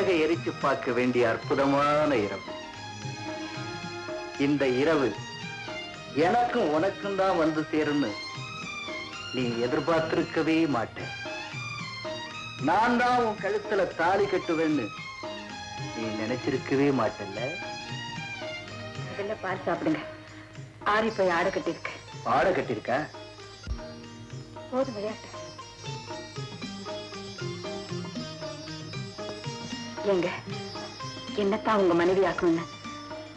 விறகை எரிச்சு பார்க்க வேண்டிய அற்புதமான இரவு. இந்த இரவு எனக்கும் உனக்கும் தான் வந்து சேரும்னு நீ எதிர்பார்த்திருக்கவே மாட்டேன். நான் தான் உன் கழுத்துல தாலி கட்டுவேன்னு நீ நினைச்சிருக்கவே மாட்டல்ல. இதெல்லாம் பால் சாப்பிடுங்க. ஆறி போய் ஆடை கட்டிருக்க. ஆடை கட்டிருக்க? போதும் விளையாட்டு. ஏங்க, என்னத்தான் உங்க மனைவி ஆக்கணும்னு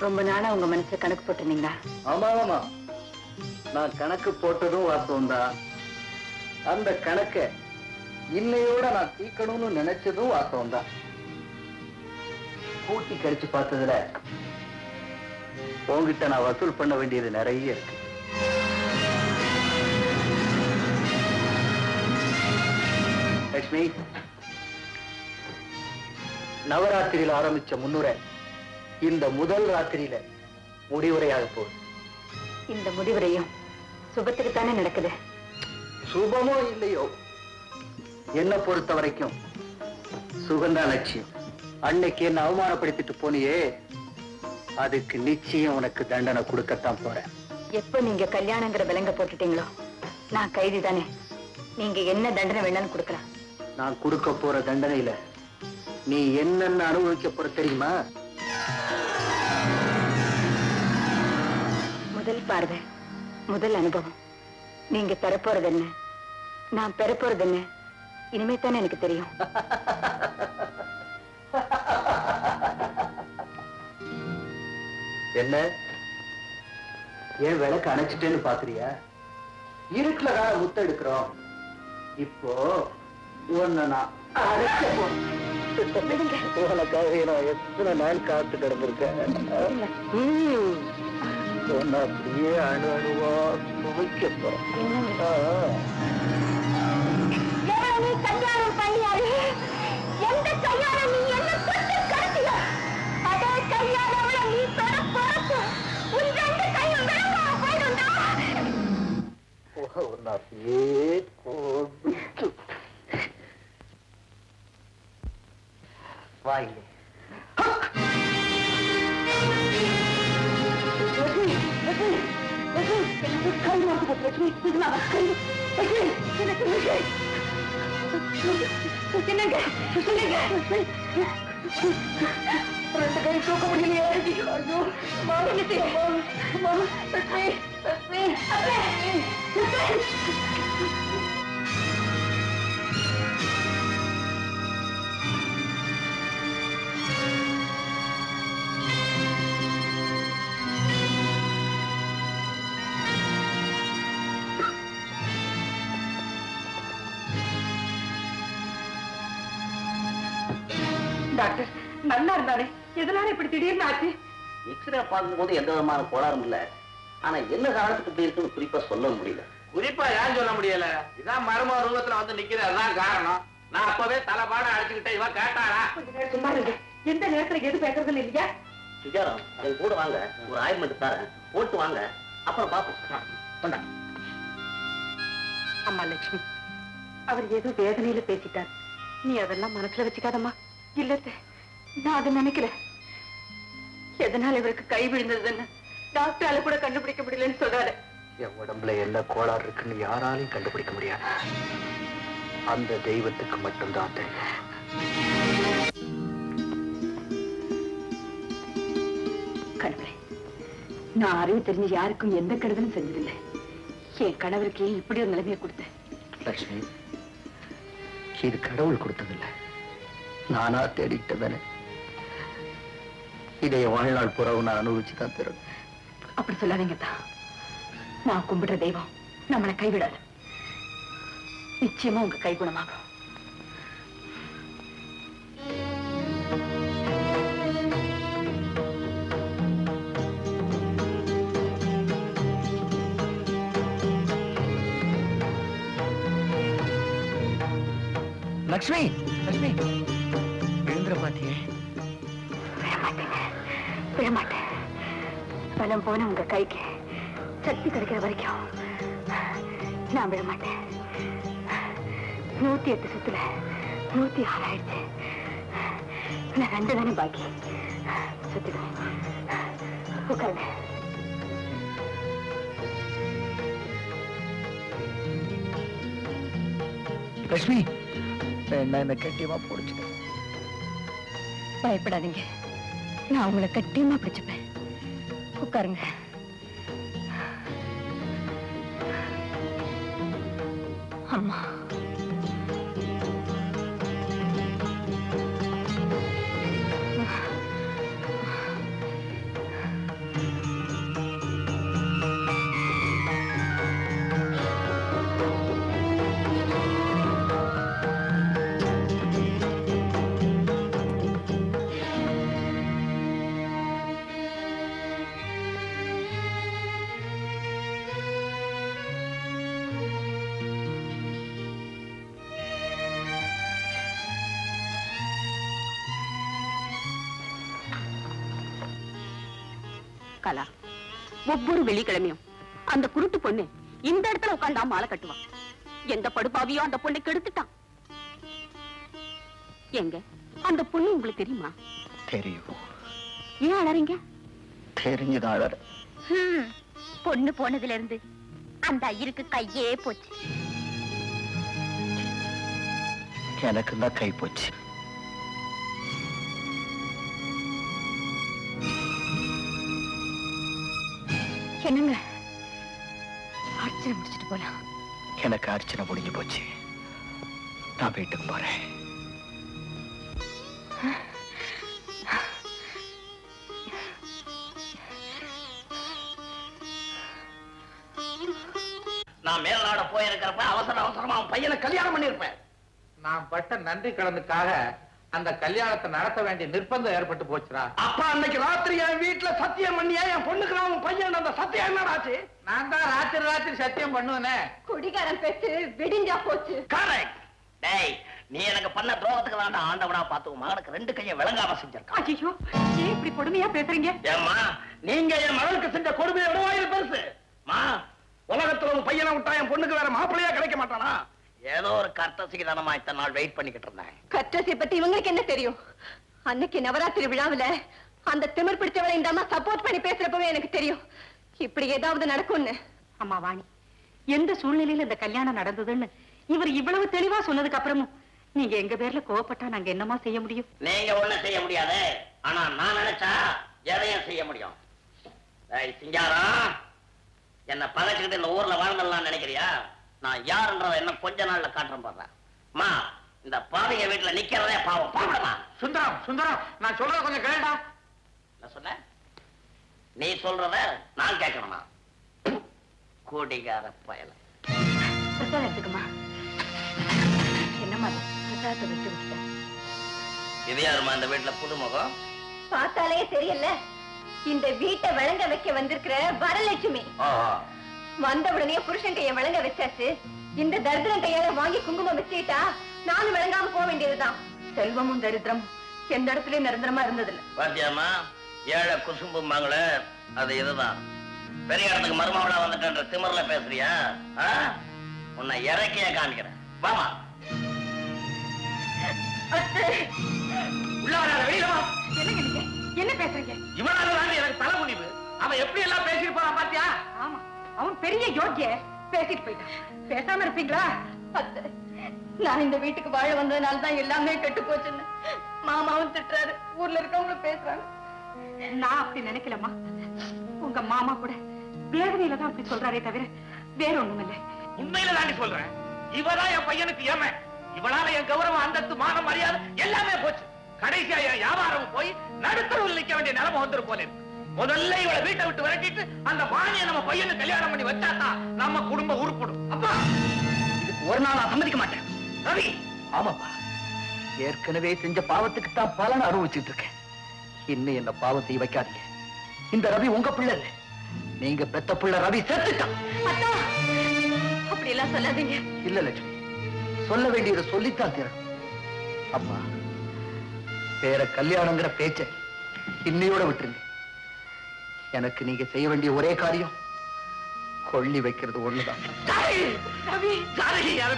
ரொம்ப நாளா உங்க மனசுல கணக்கு போட்டிருந்தீங்களா? ஆமா ஆமா, நான் கணக்கு போட்டதும் வாஸ்தவம் தான். அந்த கணக்க இன்னையோட நான் தீக்கணும்னு நினைச்சதும் வாஸ்தவம் தான். கூட்டி கழிச்சு பார்த்ததுல உங்ககிட்ட நான் வசூல் பண்ண வேண்டியது நிறைய இருக்கு. லட்சுமி, நவராத்திரியில ஆரம்பிச்ச முன்னுரை இந்த முதல் ராத்திரியில முடிவுரையாக போகுது. இந்த முடிவுரையும் சுபத்துக்கு தானே நடக்குது. சுபமோ இல்லையோ, என்ன பொறுத்த வரைக்கும் சுகந்தா லட்சியம். அன்னைக்கு என்ன அவமானப்படுத்திட்டு போனியே, அதுக்கு நிச்சயம் உனக்கு தண்டனை கொடுக்கத்தான் போறேன். எப்ப நீங்க கல்யாணங்கிற விலங்க போட்டுட்டீங்களோ, நான் கைதி தானே. நீங்க என்ன தண்டனை வேணாலும் கொடுக்கலாம். நான் கொடுக்க போற தண்டனையில நீ என்னென்ன அனுபவிக்க போற தெரியுமா? முதல் பார்வை, முதல் அனுபவம். நீங்க பெறப்போறது என்ன, நான் பெறப்போறது என்ன, இனிமே தானே எனக்கு தெரியும். என்ன ஏன் விளக்கு அணைச்சிட்டேன்னு பாக்குறியா? இருட்டுல தான் முத்த எடுக்கிறோம். இப்போ உன்னை நான் அழைச்ச போறேன். உனக்காக நான் எத்தனை நாள் காத்து கிடந்திருக்கேன். உன்னை அப்படியே அணு அணுவா துவைக்க போறேன். கல்யாணம் பண்ணியாரு எந்த கல்யாணம் நீ என்ன தொட்டு கடத்திய அதே கல்யாணம் நீ தொட போறது உன் ரெண்டு கையும் விளங்காம போயிடும்டா. உன்னை அப்படியே கொடுத்து வாயிலே ரெண்டு கை தூக்க முடியலையே. டாக்டர் நல்லா இருந்தானே, எதனால இப்படி திடீர்னு ஆச்சு? எக்ஸ்ரே பார்க்கும்போது எந்த விதமான கோளாறும் இல்ல. ஆனா என்ன காரணத்துக்கு இப்படி இருக்குன்னு குறிப்பா சொல்ல முடியல. குறிப்பா ஏன் சொல்ல முடியல? இதான் மர்ம ரூபத்துல வந்து நிக்கிறது, அதான் காரணம். நான் அப்பவே தலைபாட அடிச்சுக்கிட்டேன். இவன் கேட்டாரா? சும்மா இருக்கு. எந்த நேரத்துல எது பேசுறதுன்னு இல்லையா? சுஜாரம், என் கூட வாங்க, ஒரு ஆயில்மெண்ட் தரேன், போட்டு வாங்க, அப்புறம் பாப்போம். அம்மா லட்சுமி, அவர் ஏதோ வேதனையில பேசிட்டார். நீ அதெல்லாம் மனசுல வச்சுக்காதம்மா. இல்ல, நான் அதை நினைக்கல. எதனால இவருக்கு கை விழுந்ததுன்னு டாக்டரால கூட கண்டுபிடிக்க முடியலன்னு சொல்றாரு. என் உடம்புல என்ன கோளாறு இருக்குன்னு யாராலையும் கண்டுபிடிக்க முடியாது. அந்த தெய்வத்துக்கு மட்டும்தான் தெரியும். கடவுளே, நான் அறிவு தெரிஞ்சு யாருக்கும் எந்த கெடுதலும் செஞ்சதில்லை. என் கணவருக்கு இப்படி ஒரு நிலைமையை கொடுத்தேன். லட்சுமி, இது கடவுள் கொடுத்ததில்லை, நானா தேடிக்கிட்டதானே. இதை வாழ்நாள் புறவு நான் அனுபவிச்சுதான் தரும். அப்படி சொல்லாதீங்க தான். நான் கும்பிடுற தெய்வம் நம்மளை கைவிடாது. நிச்சயமா உங்க கை குணமாகும். லட்சுமி, லட்சுமி, எழுந்திர பாத்தியே. விழமாட்டேன். பலம் போன உங்க கைக்கு சக்தி கிடைக்கிற வரைக்கும் நான் விழமாட்டேன். 108 சுத்துல 106 ஆயிடுச்சு. நான் 2 தானே பாக்கி. சுத்திடுவேன். உட்காருங்க. லட்சுமி, என்ன கட்டியமா பிடிச்சிக்க. பயப்படாதீங்க, நான் உங்களை கட்டியமா பிடிச்சுப்பேன். உட்காருங்க. அம்மா, கலா, ஒவ்வொரு வெள்ளிக்கிழமையும் அந்த குருட்டு பொண்ணு இந்த இடத்துல உட்கார்ந்தா மாலை கட்டுவான். எந்த படுபாவியோ அந்த பொண்ணை கெடுத்துட்டான். எங்க அந்த பொண்ணு உங்களுக்கு தெரியுமா? தெரியும். ஏன் அழறீங்க? தெரிஞ்சுதான் அழற. பொண்ணு போனதுல இருந்து அந்த ஐயருக்கு கையே போச்சு. எனக்கு தான் கை போச்சு. என்னங்க, அர்ச்சனை முடிச்சிட்டு போலாம். எனக்கு அர்ச்சனை முடிஞ்சு போச்சு. நான் வீட்டுக்கு போறேன். நான் மேல்நாட போயிருக்கிறப்ப அவசரமா அவன் பையனை கல்யாணம் பண்ணிருப்பேன். நான் பட்ட நன்றி கடனுக்காக அந்த கல்யாணத்தை நடத்த வேண்டிய நிர்பந்தம் ஏற்பட்டு போச்சுடா. அப்ப அன்னைக்கு ராத்திரி என் வீட்டுல சத்தியம் பண்ணியா என் பொண்ணுக்கு அவன் பையன் அந்த சத்தியம் என்னடாச்சு? நான் தான் ராத்திரி சத்தியம் பண்ணுவேனே. குடிகாரன் பேச்சு விடிஞ்சா போச்சு. கரெக்ட். டேய், நீ எனக்கு பண்ண துரோகத்துக்கு தான் ஆண்டவனா பார்த்து உன் மகனுக்கு 2 கையை விளங்காம செஞ்சிருக்கான். ஐயோ, ஏன் இப்படி கொடுமையா பேசுறீங்க? ஏம்மா, நீங்க என் மகனுக்கு செஞ்ச கொடுமையை விடவாயில் பெருசு. மா, உலகத்துல உன் பையனை விட்டா என் பொண்ணுக்கு வேற மாப்பிள்ளையா கிடைக்க மாட்டானா? ஏதோ ஒரு கர்த்தசிக்கு தானமா இத்தனை நாள் வெயிட் பண்ணிக்கிட்டு இருந்தேன். கர்த்தசியை பத்தி இவங்களுக்கு என்ன தெரியும்? அன்னைக்கு நவராத்திரி விழாவுல அந்த திமிர் பிடிச்சவரை இந்த அம்மா சப்போர்ட் பண்ணி பேசுறப்பவே எனக்கு தெரியும் இப்படி ஏதாவது நடக்கும்னு. அம்மா வாணி, எந்த சூழ்நிலையில இந்த கல்யாணம் நடந்ததுன்னு இவர் இவ்வளவு தெளிவா சொன்னதுக்கு அப்புறமும் நீங்க எங்க பேர்ல கோவப்பட்டா நாங்க என்னமா செய்ய முடியும்? நீங்க ஒண்ணும் செய்ய முடியாது. ஆனா நான் நினைச்சா எதையும் செய்ய முடியும். சிங்காரம், என்ன பகைச்சுக்கிட்டு இந்த ஊர்ல வாழ்ந்துடலாம் நினைக்கிறியா? நான் யாருன்றத என்ன கொஞ்ச நாள்ல காட்டுறேன் பாடுறேன். மா, இந்த பாவிய வீட்டுல நிக்கிறதே பாவம். பாவமா? சுந்தரம், நான் சொல்றத கொஞ்சம் கேளுடா. என்ன சொன்ன? நீ சொல்றத நான் கேட்கணுமா? கூடிகார பயல. பிரசாதம் எடுத்துக்கமா. என்னம்மா பிரசாதத்தை வச்சு விட்டுட்டேன். இது யாருமா இந்த வீட்டுல புதுமுகம்? பார்த்தாலே தெரியல, இந்த வீட்டை வழங்க வைக்க வந்திருக்கிற வரலட்சுமி. வந்த உடனே புருஷன் கைய வழங்க வச்சாச்சு. இந்த தரித்திரம் கையால வாங்கி குங்குமம் வச்சுட்டா நானும் விளங்காம போக வேண்டியதுதான். செல்வமும் தரித்திரமும் எந்த இடத்துலயும் நிரந்தரமா இருந்ததில்ல. பாத்தியாமா, ஏழை குசும்புமாங்களே, அது இதுதான். பெரிய இடத்துக்கு மருமகளா வந்துட்ட திமிர்ல பேசுறியா? உன்னை இறக்கிய காமிக்கிறேன். வாமா. உள்ள வராத, வெளியில வா. என்னங்க நீங்க என்ன பேசுறீங்க? இவனால எனக்கு தலை முடிவு. அவன் எப்படி எல்லாம் பேசிட்டு போறான் பாத்தியா? ஆமா, அவன் பெரிய யோக்கிய பேசிட்டு போயிட்டான். பேசாம இருப்பீங்களா? நான் இந்த வீட்டுக்கு வாழ வந்ததுனாலதான் எல்லாமே கெட்டு போச்சுன்னு மாமாவும் திட்டுறாரு, ஊர்ல இருக்கவங்க பேசுறாங்க. நான் அப்படி நினைக்கலம்மா. உங்க மாமா கூட வேதனையில தான் அப்படி சொல்றாரே தவிர வேற ஒண்ணும் இல்லை. உண்மையில தாண்டி சொல்றேன். இவதான் என் பையனுக்கு ஏமை. இவனால என் கௌரவம், அந்தஸ்து, மானம், மரியாதை எல்லாமே போச்சு. கடைசியா என் வியாபாரம் போய் நடுத்தரவில் நிக்க வேண்டிய நிலைமை வந்துரும் போல இருக்கு. முதல்ல இவளை வீட்டை விட்டு விரட்டிட்டு அந்த வாணியை நம்ம பையனுக்கு கல்யாணம் பண்ணி வச்சாதான் நம்ம குடும்பம் உருப்படும். அப்பா, இதுக்கு ஒரு நாள் நான் சம்மதிக்க மாட்டேன். ரவி. ஆமாப்பா, ஏற்கனவே செஞ்ச பாவத்துக்கு தான் பலன் அனுபவிச்சுட்டு இருக்கேன். இன்னும் என்ன பாவம் செய்ய வைக்காதீங்க. இந்த ரவி உங்க பிள்ளை இல்ல, நீங்க பெத்த பிள்ளை. ரவி செத்துட்டான். அப்படி எல்லாம் சொல்லாதீங்க. இல்ல லட்சுமி, சொல்ல வேண்டியதை சொல்லித்தான் தீரணும். அப்பா, வேற கல்யாணங்கிற பேச்ச இன்னையோட விட்டுருங்க. எனக்கு நீங்க செய்ய வேண்டிய ஒரே காரியம், கொள்ளி வைக்கிறது ஒண்ணுதான்.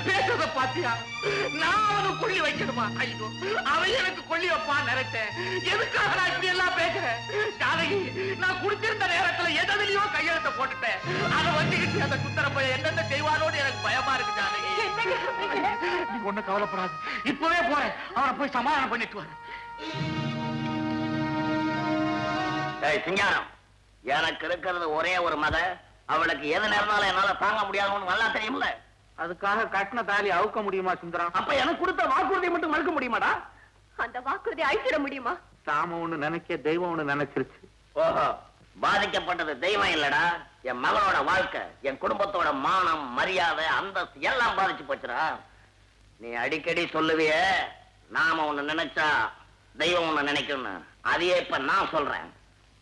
பேசுறத பாத்தியா? நான் அவனுக்கு கொள்ளி வைக்கணுமா? ஐயோ, அவன் எனக்கு கொள்ளி வைப்பான் நினைச்சேன். எதுக்காக நான் இப்படி எல்லாம் பேசுறேன்? ஜானகி, நான் குடிச்சிருந்த நேரத்துல எதிலையோ கையெழுத்த போட்டுட்டேன். அதை வச்சுக்கிட்டு அந்த சுந்தர போய் என்னென்ன செய்வானோன்னு எனக்கு பயமா இருக்கு ஜானகி. நீ ஒண்ணு கவலைப்படாது, இப்பவே போறேன். அவனை போய் சமாதானம் பண்ணிட்டு வரேன். சிங்காரம், எனக்கு இருக்கிறது ஒரே ஒரு மக. அவளுக்கு எது நேரம்னாலும் என்னால தாங்க முடியாதுன்னு நல்லா தெரியும்ல. அதுக்காக கட்டின தாலி அவுக்க முடியுமா சுந்தரம்? அப்ப எனக்கு கொடுத்த வாக்குறுதியை மட்டும் மறுக்க முடியுமாடா? அந்த வாக்குறுதி அழிச்சிட முடியுமா? சாம ஒண்ணு நினைக்க தெய்வம் ஒண்ணு நினைச்சிருச்சு. ஓஹோ, பாதிக்கப்பட்டது தெய்வம் இல்லடா, என் மகளோட வாழ்க்கை, என் குடும்பத்தோட மானம், மரியாதை, அந்தஸ்து எல்லாம் பாதிச்சு போச்சுடா. நீ அடிக்கடி சொல்லுவிய, நாம ஒண்ணு நினைச்சா தெய்வம் ஒண்ணு நினைக்கும்னு. அதையே இப்ப நான் சொல்றேன்.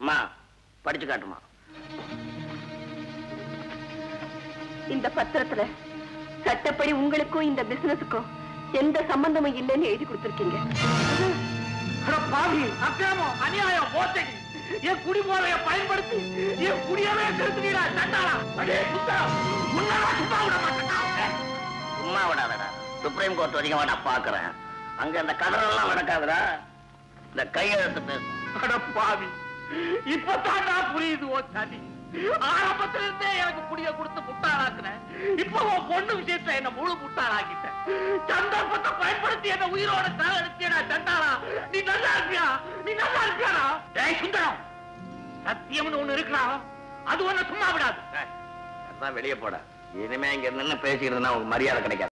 அம்மா, படிச்சு காட்டுமா. இந்த பத்திரத்துல சட்டப்படி உங்களுக்கும் இந்த பிசினஸுக்கும் எந்த சம்பந்தமும் இல்லைன்னு எழுதி கொடுத்திருக்கீங்க. பாவி, அக்கிரமம், அநியாயம், மோசடி, என் குடிபோதையை பயன்படுத்தி என் குடியவே திருத்துவீரா சண்டாளா? அடே சுந்தரம், முன்னால சும்மா விட மாட்டேன். சும்மா விடாதடா, சுப்ரீம் கோர்ட் வரைக்கும் வேணா பாக்குறேன். அங்க இந்த கதறெல்லாம் நடக்காதுடா, இந்த கையெழுத்து பேசு. அட பாவி, இப்பதான் நான் புரியுது ஓ சதி. ஆரம்பத்துல இருந்தே எனக்கு புடிய கொடுத்து முட்டாளாக்குறேன். இப்ப உன் பொண்ணு விஷயத்துல என்ன முழு முட்டாளாக்கிட்டேன். சந்தர்ப்பத்தை பயன்படுத்தி என்ன உயிரோட தலை எடுத்தியடா சண்டாளா. நீ நல்லா இருப்பியா? நீ நல்லா இருப்பியாடா? ஏய் சுந்தரம், சத்தியம்னு ஒண்ணு இருக்கிறா, அது ஒண்ணு சும்மா விடாது. வெளியே போட. இனிமே இங்க நின்னு பேசிக்கிறதுனா உங்க மரியாதை கிடைக்காது.